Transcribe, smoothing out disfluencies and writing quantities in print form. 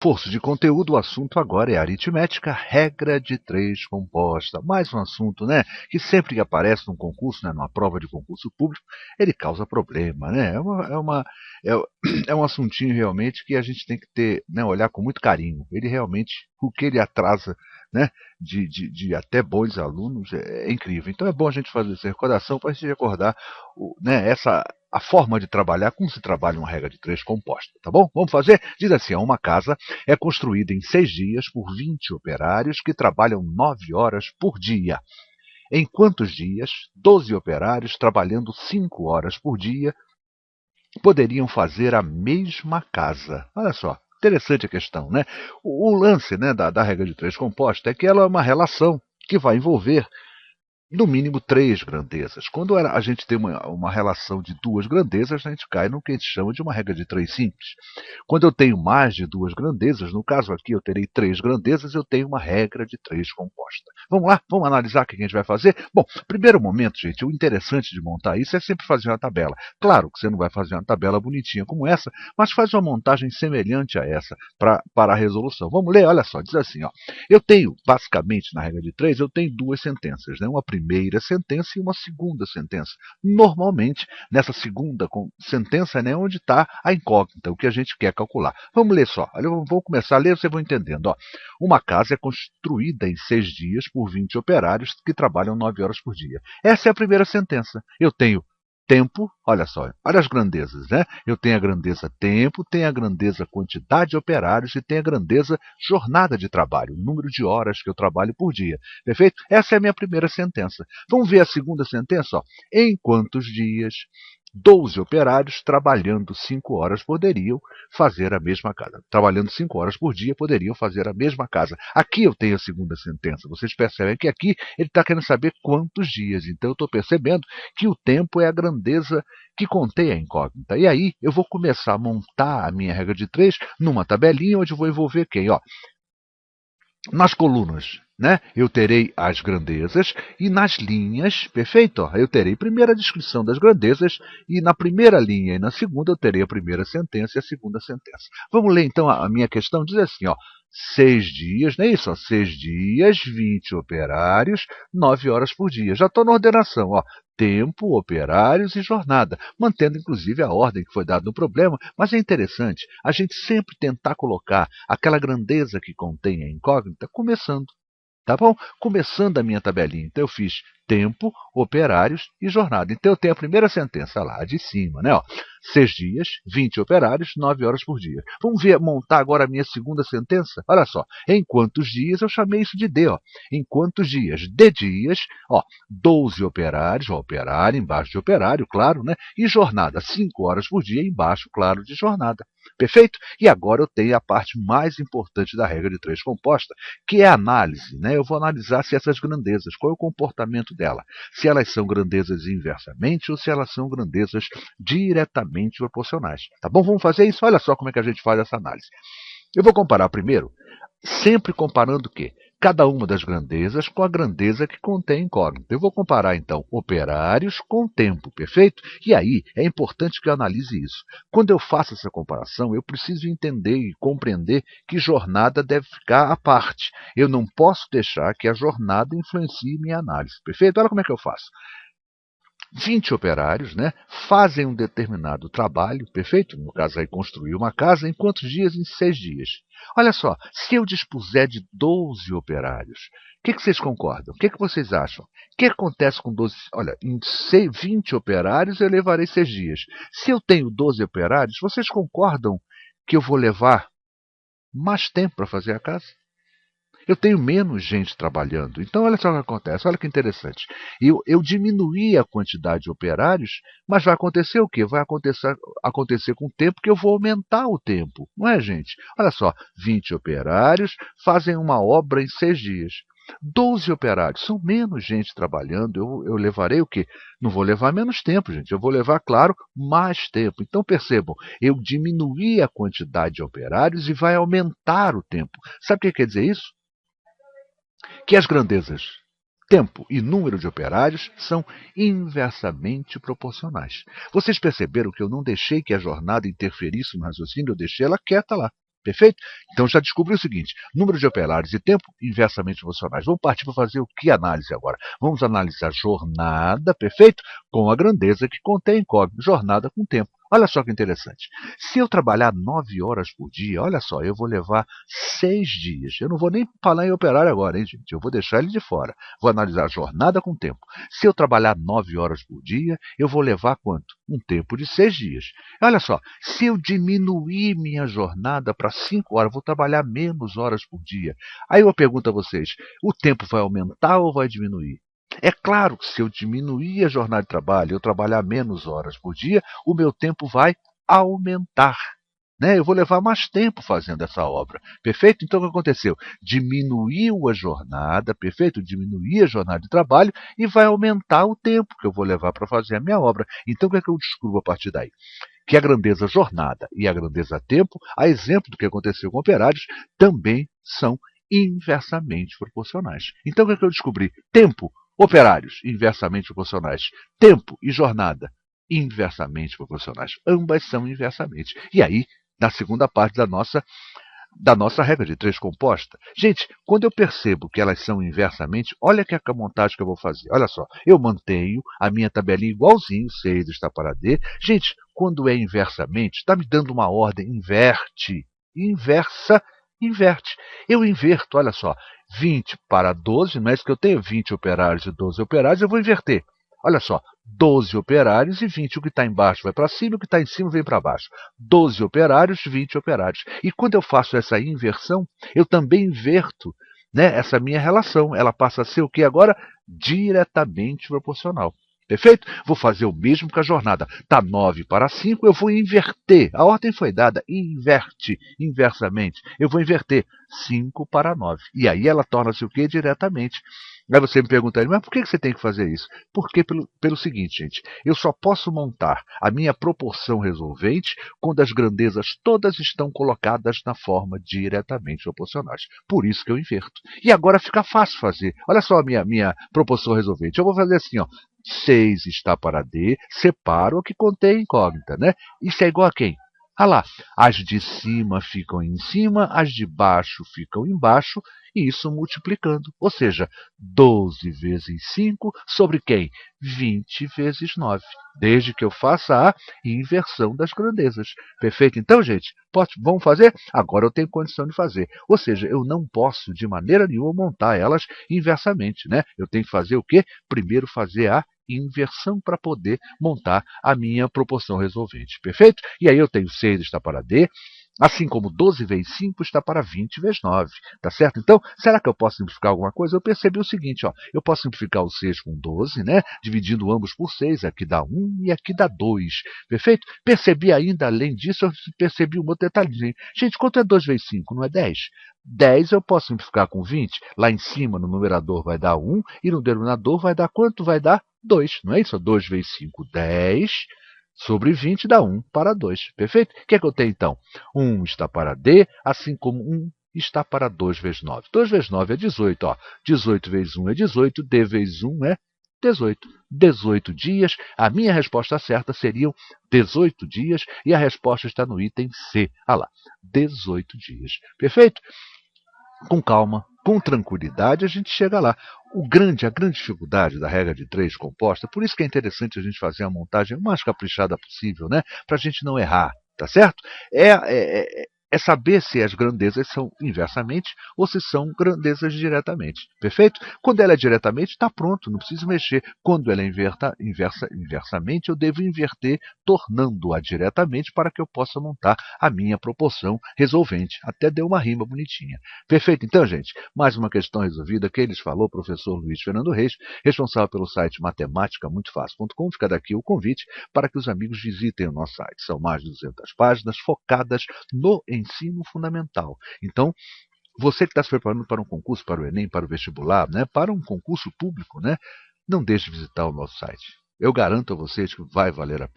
Força de conteúdo, o assunto agora é aritmética, regra de três composta. Mais um assunto, né, que sempre que aparece num concurso, né, numa prova de concurso público, ele causa problema, né? É, é um assuntinho realmente que a gente tem que ter, né, olhar com muito carinho. Ele realmente, o que ele atrasa, né, de até bons alunos é incrível. Então é bom a gente fazer essa recordação para a gente recordar, né, a forma de trabalhar, como se trabalha uma regra de três composta, tá bom? Vamos fazer? Diz assim, uma casa é construída em 6 dias por 20 operários que trabalham 9 horas por dia. Em quantos dias 12 operários trabalhando 5 horas por dia poderiam fazer a mesma casa? Olha só, interessante a questão, né? O lance, né, da regra de três composta é que ela é uma relação que vai envolver no mínimo três grandezas. Quando a gente tem uma relação de duas grandezas, a gente cai no que a gente chama de uma regra de três simples. Quando eu tenho mais de duas grandezas, no caso aqui eu terei três grandezas, eu tenho uma regra de três composta. Vamos lá? Vamos analisar o que a gente vai fazer? Bom, primeiro momento, gente, o interessante de montar isso é sempre fazer uma tabela. Claro que você não vai fazer uma tabela bonitinha como essa, mas faz uma montagem semelhante a essa para a resolução. Vamos ler? Olha só, diz assim, ó. Eu tenho, basicamente, na regra de três, eu tenho duas sentenças, né? Uma primeira sentença e uma segunda sentença. Normalmente, nessa segunda sentença, né, onde está a incógnita, o que a gente quer calcular. Vamos ler só. Eu vou começar a ler, vocês vão entendendo. Ó. Uma casa é construída em 6 dias por 20 operários que trabalham 9 horas por dia. Essa é a primeira sentença. Eu tenho tempo, olha só, olha as grandezas, né? Eu tenho a grandeza tempo, tenho a grandeza quantidade de operários e tenho a grandeza jornada de trabalho, o número de horas que eu trabalho por dia. Perfeito? Essa é a minha primeira sentença. Vamos ver a segunda sentença? Ó. Em quantos dias 12 operários trabalhando 5 horas poderiam fazer a mesma casa. Trabalhando 5 horas por dia poderiam fazer a mesma casa. Aqui eu tenho a segunda sentença. Vocês percebem que aqui ele está querendo saber quantos dias. Então eu estou percebendo que o tempo é a grandeza que contém a incógnita. E aí eu vou começar a montar a minha regra de três numa tabelinha onde eu vou envolver quem? Ó, nas colunas, né, eu terei as grandezas e nas linhas, perfeito? Ó, eu terei primeiro a descrição das grandezas e na primeira linha e na segunda eu terei a primeira sentença e a segunda sentença. Vamos ler então a minha questão, diz assim, ó, 6 dias, não é isso? Ó, 6 dias, 20 operários, 9 horas por dia. Já estou na ordenação, ó. Tempo, operários e jornada, mantendo inclusive a ordem que foi dada no problema, mas é interessante a gente sempre tentar colocar aquela grandeza que contém a incógnita começando. Tá bom? Começando a minha tabelinha. Então eu fiz tempo, operários e jornada. Então eu tenho a primeira sentença lá de cima, né? Ó, 6 dias, 20 operários, 9 horas por dia. Vamos ver, montar agora a minha segunda sentença? Olha só, em quantos dias eu chamei isso de D, ó. Em quantos dias? D dias, ó, 12 operários, ó, operário embaixo de operário, claro, né? E jornada, 5 horas por dia embaixo, claro, de jornada. Perfeito? E agora eu tenho a parte mais importante da regra de três composta, que é a análise. Né? Eu vou analisar se essas grandezas, qual é o comportamento dela. Se elas são grandezas inversamente ou se elas são grandezas diretamente proporcionais. Tá bom? Vamos fazer isso? Olha só como é que a gente faz essa análise. Eu vou comparar primeiro, sempre comparando o quê? Cada uma das grandezas com a grandeza que contém incógnita. Eu vou comparar, então, operários com tempo, perfeito? E aí, é importante que eu analise isso. Quando eu faço essa comparação, eu preciso entender e compreender que jornada deve ficar à parte. Eu não posso deixar que a jornada influencie minha análise, perfeito? Olha como é que eu faço. 20 operários, né, fazem um determinado trabalho, perfeito? No caso aí, construir uma casa, em quantos dias? Em 6 dias. Olha só, se eu dispuser de 12 operários, o que vocês concordam? O que vocês acham? O que acontece com 12? Olha, em 20 operários eu levarei 6 dias. Se eu tenho 12 operários, vocês concordam que eu vou levar mais tempo para fazer a casa? Eu tenho menos gente trabalhando. Então, olha só o que acontece. Olha que interessante. Eu diminuí a quantidade de operários, mas vai acontecer o quê? Vai acontecer com o tempo que eu vou aumentar o tempo. Não é, gente? Olha só. 20 operários fazem uma obra em 6 dias. 12 operários. São menos gente trabalhando. Eu levarei o quê? Não vou levar menos tempo, gente. Eu vou levar, claro, mais tempo. Então, percebam. Eu diminuí a quantidade de operários e vai aumentar o tempo. Sabe o que quer dizer isso? Que as grandezas tempo e número de operários são inversamente proporcionais. Vocês perceberam que eu não deixei que a jornada interferisse no raciocínio, eu deixei ela quieta lá. Perfeito? Então já descobri o seguinte: número de operários e tempo inversamente proporcionais. Vamos partir para fazer o que análise agora? Vamos analisar jornada, perfeito? Com a grandeza que contém incógnito, jornada com tempo. Olha só que interessante. Se eu trabalhar 9 horas por dia, olha só, eu vou levar 6 dias. Eu não vou nem falar em operário agora, hein, gente? Eu vou deixar ele de fora. Vou analisar jornada com tempo. Se eu trabalhar 9 horas por dia, eu vou levar quanto? Um tempo de 6 dias. Olha só, se eu diminuir minha jornada para 5 horas, vou trabalhar menos horas por dia. Aí eu pergunto a vocês, o tempo vai aumentar ou vai diminuir? É claro que se eu diminuir a jornada de trabalho, eu trabalhar menos horas por dia, o meu tempo vai aumentar. Né? Eu vou levar mais tempo fazendo essa obra. Perfeito? Então o que aconteceu? Diminuiu a jornada, perfeito? Diminuiu a jornada de trabalho e vai aumentar o tempo que eu vou levar para fazer a minha obra. Então o que é que eu descubro a partir daí? Que a grandeza jornada e a grandeza tempo, a exemplo do que aconteceu com operários, também são inversamente proporcionais. Então o que é que eu descobri? Tempo, operários, inversamente proporcionais. Tempo e jornada, inversamente proporcionais. Ambas são inversamente. E aí, na segunda parte da nossa regra de três composta. Gente, quando eu percebo que elas são inversamente, olha que a montagem que eu vou fazer. Olha só, eu mantenho a minha tabelinha igualzinho, 6 está para D. Gente, quando é inversamente, está me dando uma ordem, inverte. Inversa, inverte. Eu inverto, olha só, 20 para 12, não é isso que eu tenho? 20 operários e 12 operários, eu vou inverter. Olha só, 12 operários e 20. O que está embaixo vai para cima, o que está em cima vem para baixo. 12 operários, 20 operários. E quando eu faço essa inversão, eu também inverto, né, essa minha relação. Ela passa a ser o que agora? Diretamente proporcional. Perfeito? Vou fazer o mesmo com a jornada. Está 9 para 5, eu vou inverter. A ordem foi dada, inverte, inversamente. Eu vou inverter 5 para 9. E aí ela torna-se o que? Diretamente. Aí você me pergunta, mas por que você tem que fazer isso? Porque pelo seguinte, gente, eu só posso montar a minha proporção resolvente quando as grandezas todas estão colocadas na forma diretamente proporcionais. Por isso que eu inverto. E agora fica fácil fazer. Olha só a minha proporção resolvente. Eu vou fazer assim, ó. 6 está para D, separo o que contém incógnita, né? Isso é igual a quem? Ah lá, as de cima ficam em cima, as de baixo ficam embaixo, e isso multiplicando. Ou seja, 12 vezes 5 sobre quem? 20 vezes 9. Desde que eu faça a inversão das grandezas. Perfeito? Então, gente, vamos fazer? Agora eu tenho condição de fazer. Ou seja, eu não posso de maneira nenhuma montar elas inversamente, né? Eu tenho que fazer o quê? Primeiro fazer a inversão para poder montar a minha proporção resolvente. Perfeito? E aí eu tenho 6 está para D, assim como 12 vezes 5 está para 20 vezes 9. Tá certo? Então, será que eu posso simplificar alguma coisa? Eu percebi o seguinte, ó, eu posso simplificar o 6 com 12, né? Dividindo ambos por 6, aqui dá 1 e aqui dá 2. Perfeito? Percebi ainda, além disso, eu percebi um outro detalhezinho. Gente, quanto é 2 vezes 5? Não é 10? 10 eu posso simplificar com 20. Lá em cima, no numerador, vai dar 1 e no denominador vai dar quanto? Vai dar 2. Não é isso? 2 vezes 5, 10. Sobre 20 dá 1 para 2. Perfeito? O que é que eu tenho então? 1 está para D, assim como 1 está para 2 vezes 9. 2 vezes 9 é 18. Ó. 18 vezes 1 é 18. D vezes 1 é 18. 18 dias. A minha resposta certa seriam 18 dias e a resposta está no item C. Ah lá, 18 dias. Perfeito? Com calma, com tranquilidade, a gente chega lá. A grande dificuldade da regra de 3 composta, por isso que é interessante a gente fazer a montagem o mais caprichada possível, né? Para a gente não errar, tá certo? É saber se as grandezas são inversamente ou se são grandezas diretamente. Perfeito? Quando ela é diretamente, está pronto, não preciso mexer. Quando ela é inversamente, eu devo inverter, tornando-a diretamente para que eu possa montar a minha proporção resolvente. Até deu uma rima bonitinha. Perfeito? Então, gente, mais uma questão resolvida que eles falou, professor Luiz Fernando Reis, responsável pelo site matemáticamuitofácil.com. Fica daqui o convite para que os amigos visitem o nosso site. São mais de 200 páginas focadas no ensino fundamental. Então, você que está se preparando para um concurso, para o Enem, para o vestibular, né, para um concurso público, né, não deixe de visitar o nosso site. Eu garanto a vocês que vai valer a pena.